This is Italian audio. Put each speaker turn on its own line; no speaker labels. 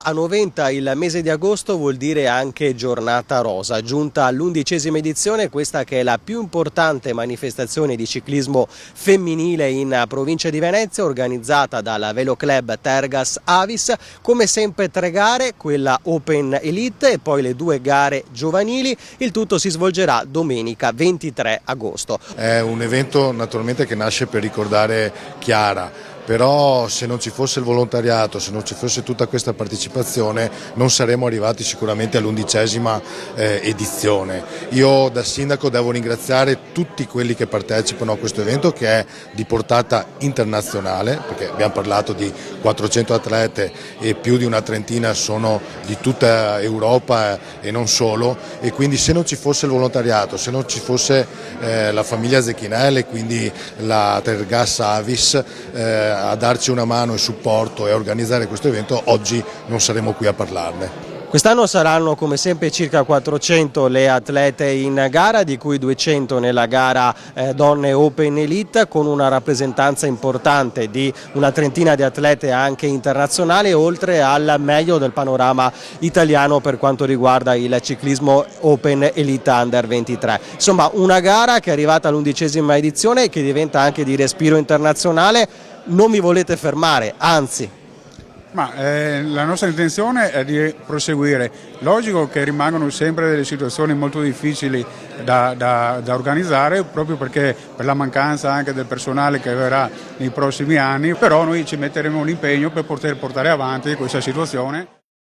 A Noventa il mese di agosto vuol dire anche giornata rosa, giunta all'11ª edizione, questa che è la più importante manifestazione di ciclismo femminile in provincia di Venezia, organizzata dal Velo Club Tergas Avis. Come sempre 3 gare, quella Open Elite e poi le 2 gare giovanili. Il tutto si svolgerà domenica 23 agosto.
È un evento naturalmente che nasce per ricordare Chiara. Però se non ci fosse il volontariato, se non ci fosse tutta questa partecipazione non saremmo arrivati sicuramente all'11ª edizione. Io da sindaco devo ringraziare tutti quelli che partecipano a questo evento, che è di portata internazionale, perché abbiamo parlato di 400 atlete e più di una trentina sono di tutta Europa e non solo, e quindi se non ci fosse il volontariato, se non ci fosse la famiglia Zecchinelli, quindi la Tergas Avis, a darci una mano e supporto e a organizzare questo evento, oggi non saremo qui a parlarne.
Quest'anno saranno come sempre circa 400 le atlete in gara, di cui 200 nella gara Donne Open Elite, con una rappresentanza importante di una trentina di atlete anche internazionali, oltre al meglio del panorama italiano per quanto riguarda il ciclismo Open Elite Under 23. Insomma, una gara che è arrivata all'11ª edizione e che diventa anche di respiro internazionale. Non vi volete fermare, anzi.
La nostra intenzione è di proseguire. Logico che rimangono sempre delle situazioni molto difficili da organizzare, proprio perché per la mancanza anche del personale che verrà nei prossimi anni, però noi ci metteremo un impegno per poter portare avanti questa situazione.